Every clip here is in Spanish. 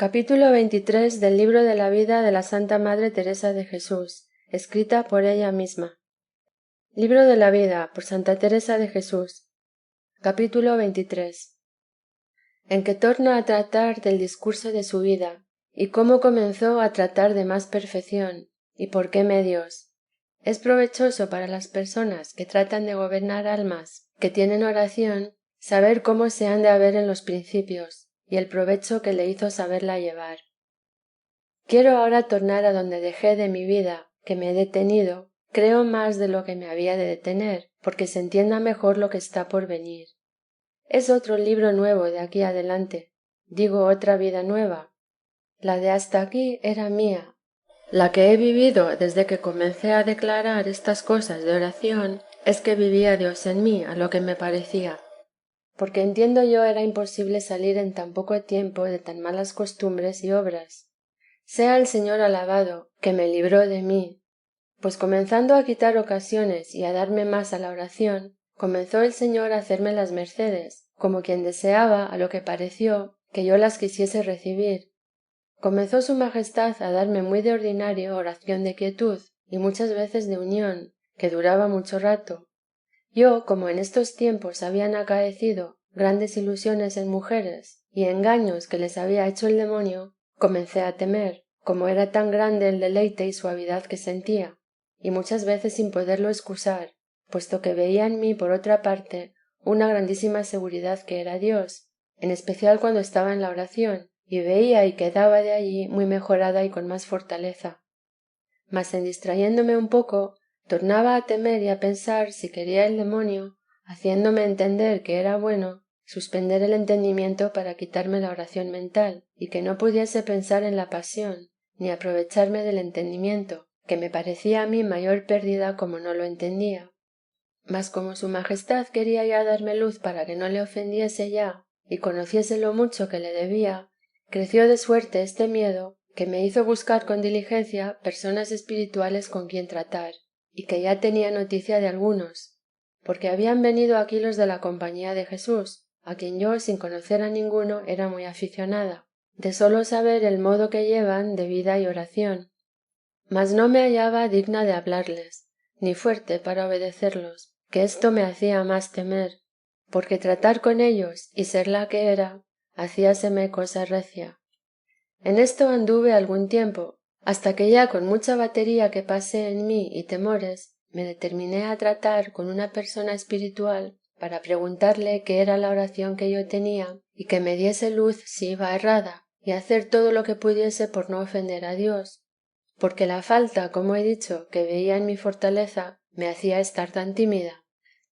Capítulo 23 del libro de la vida de la Santa Madre Teresa de Jesús, escrita por ella misma. Libro de la vida por Santa Teresa de Jesús. Capítulo 23. En que torna a tratar del discurso de su vida, y cómo comenzó a tratar de más perfección, y por qué medios. Es provechoso para las personas que tratan de gobernar almas, que tienen oración, saber cómo se han de haber en los principios, y el provecho que le hizo saberla llevar. Quiero ahora tornar a donde dejé de mi vida, que me he detenido, creo más de lo que me había de detener, porque se entienda mejor lo que está por venir. Es otro libro nuevo de aquí adelante, digo otra vida nueva. La de hasta aquí era mía. La que he vivido desde que comencé a declarar estas cosas de oración, es que vivía Dios en mí, a lo que me parecía. Porque entiendo yo era imposible salir en tan poco tiempo de tan malas costumbres y obras. Sea el Señor alabado, que me libró de mí, pues comenzando a quitar ocasiones y a darme más a la oración, comenzó el Señor a hacerme las mercedes, como quien deseaba, a lo que pareció, que yo las quisiese recibir. Comenzó su Majestad a darme muy de ordinario oración de quietud, y muchas veces de unión, que duraba mucho rato. Yo, como en estos tiempos habían acaecido grandes ilusiones en mujeres, y engaños que les había hecho el demonio, comencé a temer, como era tan grande el deleite y suavidad que sentía, y muchas veces sin poderlo excusar, puesto que veía en mí por otra parte una grandísima seguridad que era Dios, en especial cuando estaba en la oración, y veía y quedaba de allí muy mejorada y con más fortaleza. Mas en distrayéndome un poco, tornaba a temer y a pensar si quería el demonio, haciéndome entender que era bueno, suspender el entendimiento para quitarme la oración mental, y que no pudiese pensar en la pasión, ni aprovecharme del entendimiento, que me parecía a mí mayor pérdida como no lo entendía. Mas como su Majestad quería ya darme luz para que no le ofendiese ya, y conociese lo mucho que le debía, creció de suerte este miedo, que me hizo buscar con diligencia personas espirituales con quien tratar, y que ya tenía noticia de algunos, porque habían venido aquí los de la Compañía de Jesús, a quien yo sin conocer a ninguno era muy aficionada, de sólo saber el modo que llevan de vida y oración. Mas no me hallaba digna de hablarles, ni fuerte para obedecerlos, que esto me hacía más temer, porque tratar con ellos y ser la que era, hacíaseme cosa recia. En esto anduve algún tiempo, hasta que ya con mucha batería que pasé en mí y temores, me determiné a tratar con una persona espiritual para preguntarle qué era la oración que yo tenía y que me diese luz si iba errada, y hacer todo lo que pudiese por no ofender a Dios, porque la falta, como he dicho, que veía en mi fortaleza, me hacía estar tan tímida.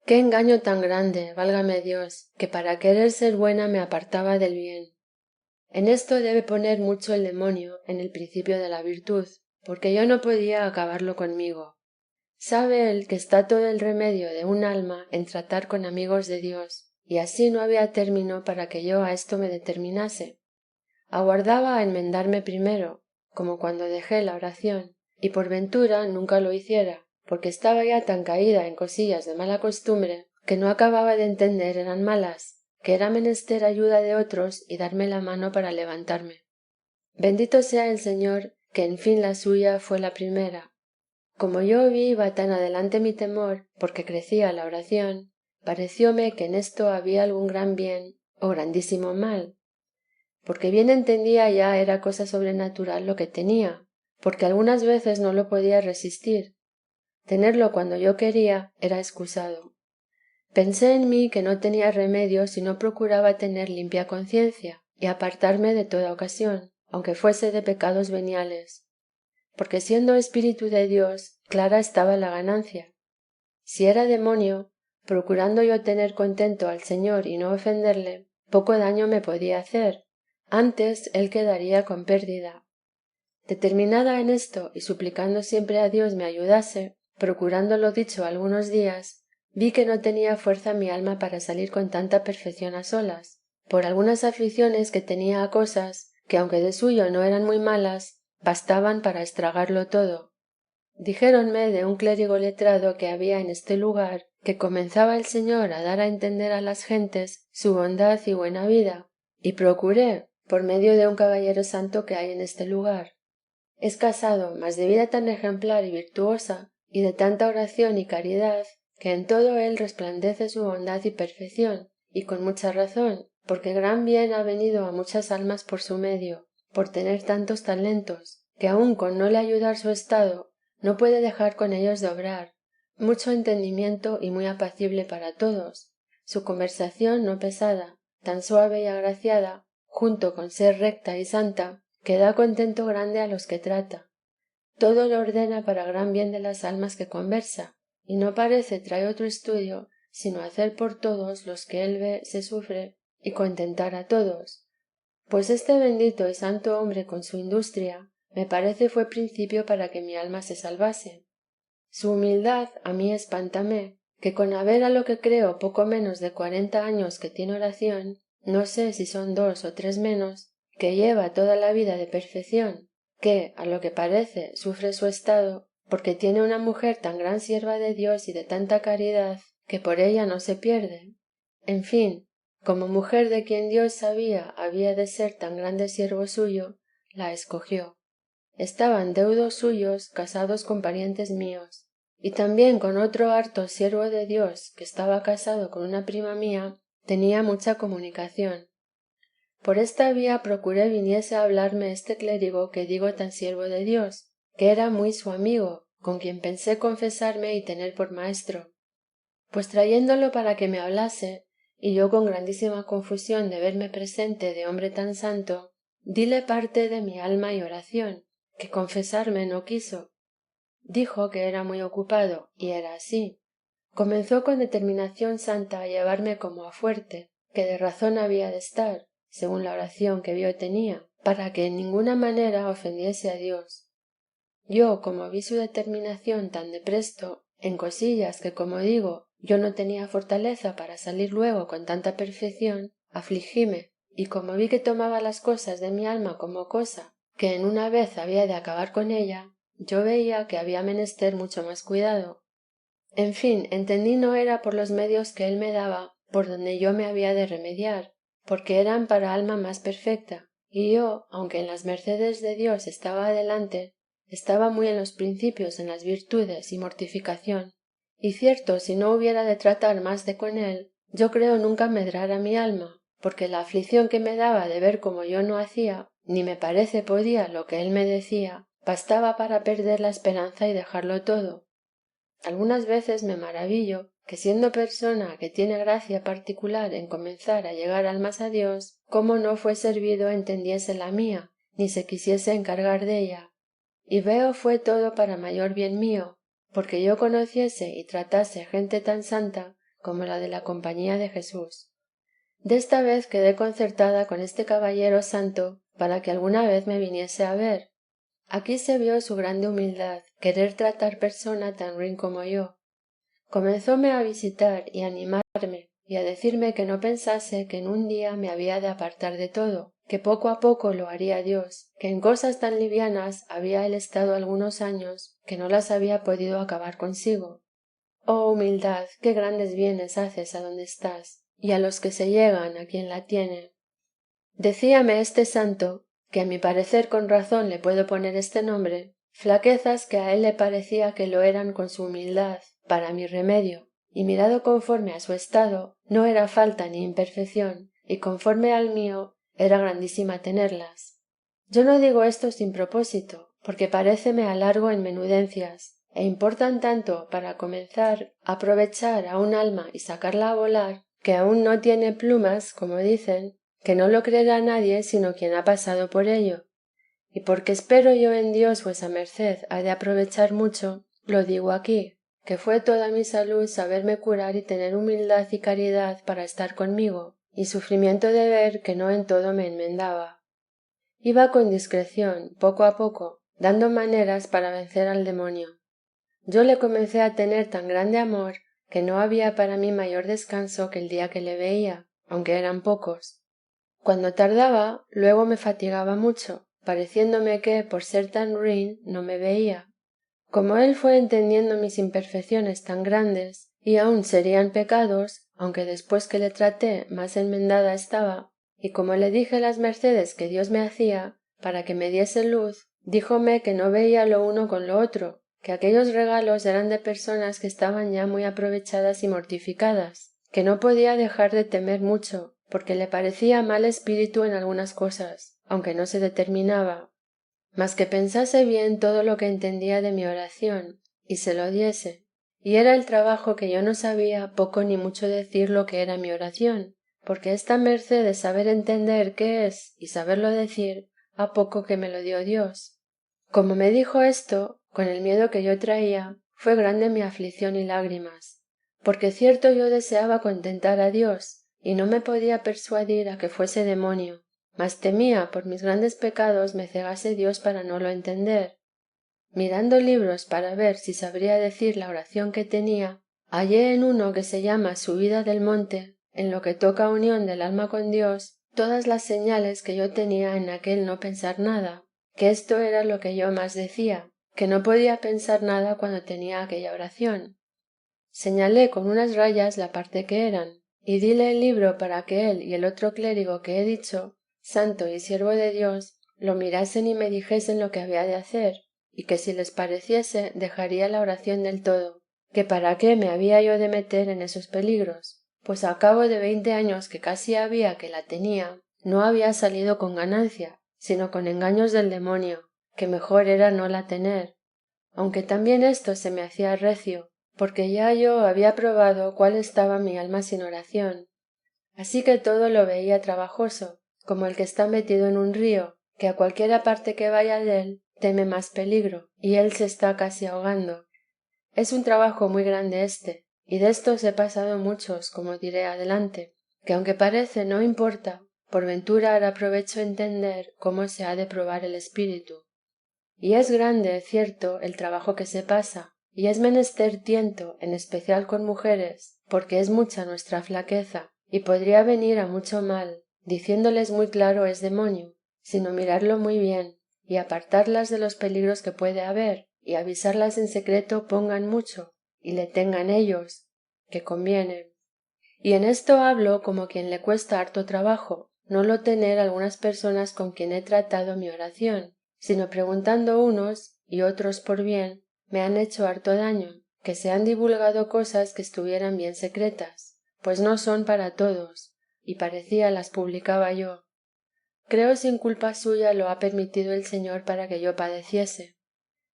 Qué engaño tan grande, válgame Dios, que para querer ser buena me apartaba del bien. En esto debe poner mucho el demonio en el principio de la virtud, porque yo no podía acabarlo conmigo. Sabe él que está todo el remedio de un alma en tratar con amigos de Dios, y así no había término para que yo a esto me determinase. Aguardaba a enmendarme primero, como cuando dejé la oración, y por ventura nunca lo hiciera, porque estaba ya tan caída en cosillas de mala costumbre, que no acababa de entender eran malas, que era menester ayuda de otros y darme la mano para levantarme. Bendito sea el Señor, que en fin la suya fue la primera. Como yo vi iba tan adelante mi temor, porque crecía la oración, parecióme que en esto había algún gran bien o grandísimo mal, porque bien entendía ya era cosa sobrenatural lo que tenía, porque algunas veces no lo podía resistir. Tenerlo cuando yo quería era excusado. Pensé en mí que no tenía remedio si no procuraba tener limpia conciencia y apartarme de toda ocasión, aunque fuese de pecados veniales, porque siendo espíritu de Dios, clara estaba la ganancia. Si era demonio, procurando yo tener contento al Señor y no ofenderle, poco daño me podía hacer, antes él quedaría con pérdida. Determinada en esto y suplicando siempre a Dios me ayudase, procurando lo dicho algunos días, vi que no tenía fuerza mi alma para salir con tanta perfección a solas, por algunas aficiones que tenía a cosas que aunque de suyo no eran muy malas, bastaban para estragarlo todo. Dijéronme de un clérigo letrado que había en este lugar, que comenzaba el Señor a dar a entender a las gentes su bondad y buena vida, y procuré, por medio de un caballero santo que hay en este lugar. Es casado, mas de vida tan ejemplar y virtuosa, y de tanta oración y caridad, que en todo él resplandece su bondad y perfección, y con mucha razón, porque gran bien ha venido a muchas almas por su medio, por tener tantos talentos, que aun con no le ayudar su estado, no puede dejar con ellos de obrar, mucho entendimiento y muy apacible para todos, su conversación no pesada, tan suave y agraciada, junto con ser recta y santa, que da contento grande a los que trata. Todo lo ordena para gran bien de las almas que conversa, y no parece trae otro estudio, sino hacer por todos los que él ve se sufre, y contentar a todos. Pues este bendito y santo hombre con su industria, me parece fue principio para que mi alma se salvase. Su humildad a mí espántame, que con haber a lo que creo poco menos de 40 años que tiene oración, no sé si son 2 o 3 menos, que lleva toda la vida de perfección, que, a lo que parece, sufre su estado, porque tiene una mujer tan gran sierva de Dios y de tanta caridad, que por ella no se pierde. En fin, como mujer de quien Dios sabía había de ser tan grande siervo suyo, la escogió. Estaban deudos suyos casados con parientes míos, y también con otro harto siervo de Dios que estaba casado con una prima mía, tenía mucha comunicación. Por esta vía procuré viniese a hablarme este clérigo que digo tan siervo de Dios, que era muy su amigo, con quien pensé confesarme y tener por maestro. Pues trayéndolo para que me hablase, y yo con grandísima confusión de verme presente de hombre tan santo, dile parte de mi alma y oración, que confesarme no quiso. Dijo que era muy ocupado, y era así. Comenzó con determinación santa a llevarme como a fuerte, que de razón había de estar, según la oración que vio tenía, para que en ninguna manera ofendiese a Dios. Yo, como vi su determinación tan de presto, en cosillas que, como digo, yo no tenía fortaleza para salir luego con tanta perfección, afligíme, y como vi que tomaba las cosas de mi alma como cosa, que en una vez había de acabar con ella, yo veía que había menester mucho más cuidado. En fin, entendí no era por los medios que él me daba por donde yo me había de remediar, porque eran para alma más perfecta, y yo, aunque en las mercedes de Dios estaba adelante, estaba muy en los principios en las virtudes y mortificación, y cierto si no hubiera de tratar más de con él, yo creo nunca medrara mi alma, porque la aflicción que me daba de ver como yo no hacía, ni me parece podía lo que él me decía, bastaba para perder la esperanza y dejarlo todo. Algunas veces me maravillo que siendo persona que tiene gracia particular en comenzar a llegar almas a Dios, cómo no fue servido entendiese la mía, ni se quisiese encargar della. Y veo fue todo para mayor bien mío, porque yo conociese y tratase gente tan santa como la de la compañía de Jesús. Desta vez quedé concertada con este caballero santo para que alguna vez me viniese a ver. Aquí se vio su grande humildad, querer tratar persona tan ruin como yo. Comenzóme a visitar y a animarme, y a decirme que no pensase que en un día me había de apartar de todo, que poco a poco lo haría Dios, que en cosas tan livianas había él estado algunos años que no las había podido acabar consigo. Oh humildad, qué grandes bienes haces a donde estás, y a los que se llegan a quien la tiene. Decíame este santo, que a mi parecer con razón le puedo poner este nombre, flaquezas que a él le parecía que lo eran con su humildad, para mi remedio, y mirado conforme a su estado, no era falta ni imperfección, y conforme al mío, era grandísima tenerlas. Yo no digo esto sin propósito, porque paréceme alargo en menudencias, e importan tanto para comenzar a aprovechar a un alma y sacarla a volar, que aún no tiene plumas, como dicen, que no lo creerá nadie sino quien ha pasado por ello. Y porque espero yo en Dios vuesa merced ha de aprovechar mucho, lo digo aquí, que fue toda mi salud saberme curar y tener humildad y caridad para estar conmigo, y sufrimiento de ver que no en todo me enmendaba. Iba con discreción, poco a poco, dando maneras para vencer al demonio. Yo le comencé a tener tan grande amor que no había para mí mayor descanso que el día que le veía, aunque eran pocos. Cuando tardaba, luego me fatigaba mucho, pareciéndome que, por ser tan ruin, no me veía. Como él fue entendiendo mis imperfecciones tan grandes, y aun serían pecados, aunque después que le traté más enmendada estaba, y como le dije las mercedes que Dios me hacía para que me diese luz, díjome que no veía lo uno con lo otro, que aquellos regalos eran de personas que estaban ya muy aprovechadas y mortificadas, que no podía dejar de temer mucho, porque le parecía mal espíritu en algunas cosas, aunque no se determinaba, mas que pensase bien todo lo que entendía de mi oración, y se lo diese. Y era el trabajo que yo no sabía poco ni mucho decir lo que era mi oración, porque esta merced de saber entender qué es y saberlo decir, a poco que me lo dio Dios. Como me dijo esto, con el miedo que yo traía, fue grande mi aflicción y lágrimas, porque cierto yo deseaba contentar a Dios, y no me podía persuadir a que fuese demonio, mas temía por mis grandes pecados me cegase Dios para no lo entender. Mirando libros para ver si sabría decir la oración que tenía, hallé en uno que se llama Subida del Monte, en lo que toca unión del alma con Dios, todas las señales que yo tenía en aquel no pensar nada, que esto era lo que yo más decía, que no podía pensar nada cuando tenía aquella oración. Señalé con unas rayas la parte que eran, y dile el libro para que él y el otro clérigo que he dicho, santo y siervo de Dios, lo mirasen y me dijesen lo que había de hacer, y que si les pareciese dejaría la oración del todo, que para qué me había yo de meter en esos peligros, pues a cabo de 20 años que casi había que la tenía, no había salido con ganancia, sino con engaños del demonio, que mejor era no la tener, aunque también esto se me hacía recio, porque ya yo había probado cuál estaba mi alma sin oración. Así que todo lo veía trabajoso, como el que está metido en un río, que a cualquiera parte que vaya dél teme más peligro, y él se está casi ahogando. Es un trabajo muy grande éste, y destos he pasado muchos, como diré adelante, que aunque parece no importa, por ventura hará provecho entender cómo se ha de probar el espíritu. Y es grande, cierto, el trabajo que se pasa, y es menester tiento, en especial con mujeres, porque es mucha nuestra flaqueza, y podría venir a mucho mal, diciéndoles muy claro es demonio, sino mirarlo muy bien, y apartarlas de los peligros que puede haber, y avisarlas en secreto pongan mucho, y le tengan ellos, que conviene. Y en esto hablo como quien le cuesta harto trabajo, no lo tener algunas personas con quien he tratado mi oración, sino preguntando unos y otros por bien, me han hecho harto daño, que se han divulgado cosas que estuvieran bien secretas, pues no son para todos, y parecía las publicaba yo. Creo sin culpa suya lo ha permitido el Señor para que yo padeciese.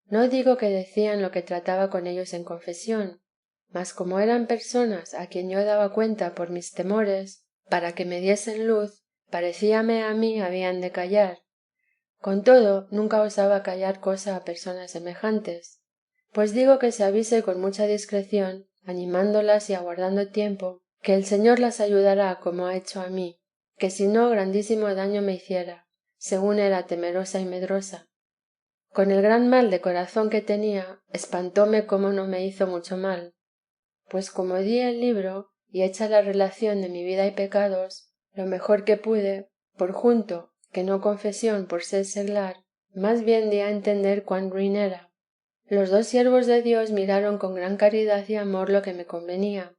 No digo que decían lo que trataba con ellos en confesión, mas como eran personas a quien yo daba cuenta por mis temores, para que me diesen luz, parecíame a mí habían de callar. Con todo, nunca osaba callar cosa a personas semejantes, pues digo que se avise con mucha discreción, animándolas y aguardando tiempo, que el Señor las ayudará como ha hecho a mí, que si no grandísimo daño me hiciera, según era temerosa y medrosa. Con el gran mal de corazón que tenía, espantóme cómo no me hizo mucho mal, pues como di el libro y hecha la relación de mi vida y pecados, lo mejor que pude, por junto que no confesión por ser seglar, más bien di a entender cuán ruin era. Los dos siervos de Dios miraron con gran caridad y amor lo que me convenía.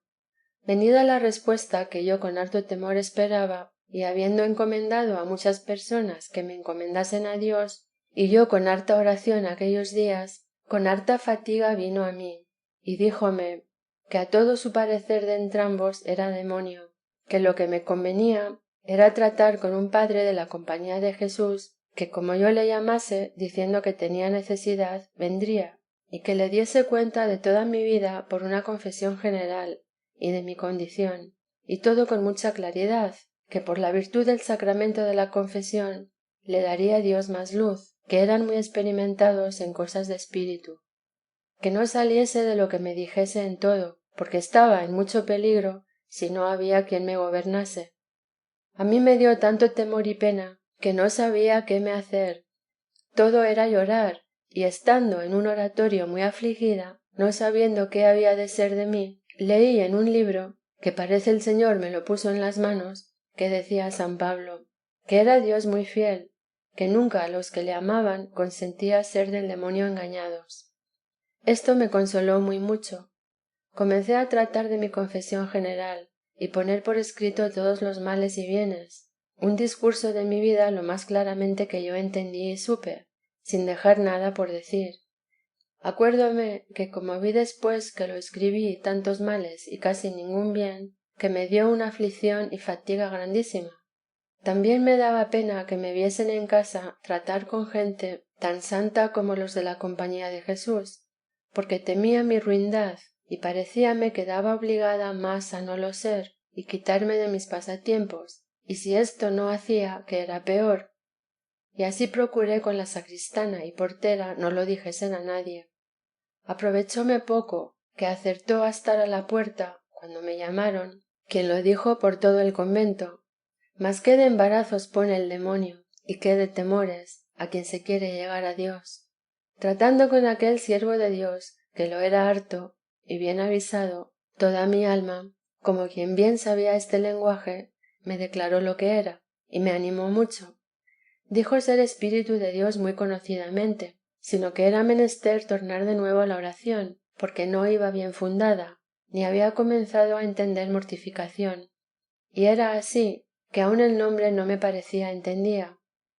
Venida la respuesta que yo con harto temor esperaba, y habiendo encomendado a muchas personas que me encomendasen a Dios, y yo con harta oración aquellos días, con harta fatiga vino a mí, y díjome que a todo su parecer de entrambos era demonio, que lo que me convenía era tratar con un padre de la compañía de Jesús, que como yo le llamase, diciendo que tenía necesidad, vendría, y que le diese cuenta de toda mi vida por una confesión general, y de mi condición, y todo con mucha claridad, que por la virtud del sacramento de la confesión le daría Dios más luz, que eran muy experimentados en cosas de espíritu. Que no saliese de lo que me dijese en todo, porque estaba en mucho peligro si no había quien me gobernase. A mí me dio tanto temor y pena que no sabía qué me hacer. Todo era llorar, y estando en un oratorio muy afligida, no sabiendo qué había de ser de mí, leí en un libro, que parece el Señor me lo puso en las manos, que decía San Pablo, que era Dios muy fiel, que nunca a los que le amaban consentía ser del demonio engañados. Esto me consoló muy mucho. Comencé a tratar de mi confesión general, y poner por escrito todos los males y bienes, un discurso de mi vida lo más claramente que yo entendí y supe, sin dejar nada por decir. Acuérdome que como vi después que lo escribí tantos males y casi ningún bien, que me dio una aflicción y fatiga grandísima. También me daba pena que me viesen en casa tratar con gente tan santa como los de la compañía de Jesús, porque temía mi ruindad y parecíame que quedaba obligada más a no lo ser y quitarme de mis pasatiempos, y si esto no hacía, que era peor. Y así procuré con la sacristana y portera no lo dijesen a nadie. Aprovechóme poco, que acertó a estar a la puerta cuando me llamaron, quien lo dijo por todo el convento. Mas qué de embarazos pone el demonio, y qué de temores, a quien se quiere llegar a Dios. Tratando con aquel siervo de Dios, que lo era harto, y bien avisado, toda mi alma, como quien bien sabía este lenguaje, me declaró lo que era, y me animó mucho. Dijo ser Espíritu de Dios muy conocidamente, sino que era menester tornar de nuevo a la oración, porque no iba bien fundada, ni había comenzado a entender mortificación. Y era así, que aun el nombre no me parecía entendía,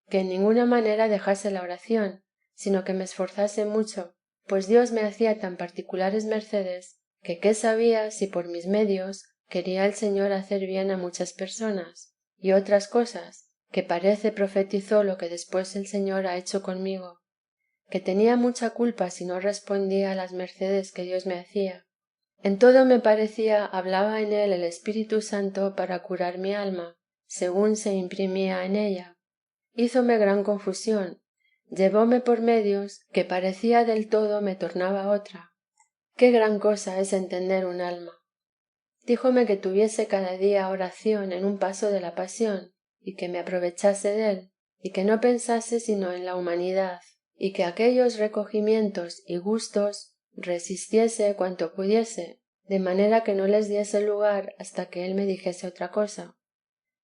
que en ninguna manera dejase la oración, sino que me esforzase mucho, pues Dios me hacía tan particulares mercedes, que qué sabía si por mis medios quería el Señor hacer bien a muchas personas, y otras cosas, que parece profetizó lo que después el Señor ha hecho conmigo, que tenía mucha culpa si no respondía a las mercedes que Dios me hacía. En todo me parecía hablaba en él el Espíritu Santo para curar mi alma, según se imprimía en ella. Hízome gran confusión, llevóme por medios que parecía del todo me tornaba otra. Qué gran cosa es entender un alma. Díjome que tuviese cada día oración en un paso de la pasión, y que me aprovechase dél, y que no pensase sino en la humanidad, y que aquellos recogimientos y gustos resistiese cuanto pudiese, de manera que no les diese lugar hasta que él me dijese otra cosa.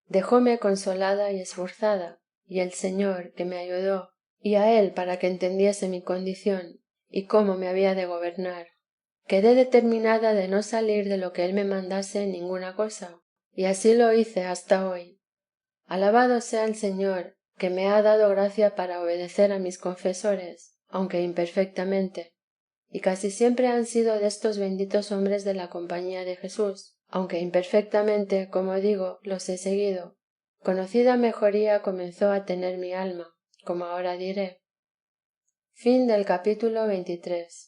Dejóme consolada y esforzada, y el Señor que me ayudó, y a él para que entendiese mi condición, y cómo me había de gobernar. Quedé determinada de no salir de lo que él me mandase en ninguna cosa, y así lo hice hasta hoy. Alabado sea el Señor, que me ha dado gracia para obedecer a mis confesores, aunque imperfectamente, y casi siempre han sido destos benditos hombres de la compañía de Jesús, aunque imperfectamente, como digo, los he seguido. Conocida mejoría comenzó a tener mi alma, como ahora diré. Capítulo 23.